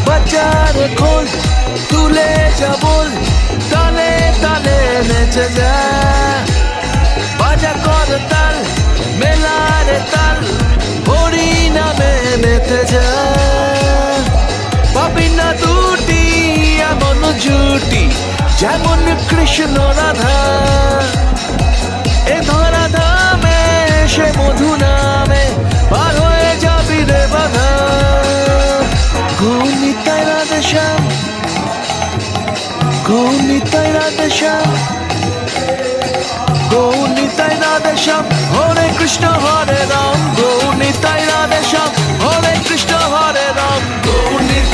বাজার খোল তুলে যাবল তালে তালে নেচে যা বাজা কর তাল মেলারে তাল হরি নামে মেতে যা পাবি না দুটি এমন জুটি যেমন কৃষ্ণ রাধা এ ধরা ধামে সে মধু নামে পার হয়ে যাবি রে বাধা গৌনিতাই রাধে শ্যাম গৌনিতাই রাধে শ্যাম গৌনিতাই রাধে শ্যাম হরে কৃষ্ণ হরে রাম গৌনিতাই রাধে শ্যাম হরে কৃষ্ণ হরে রাম গৌনিতাই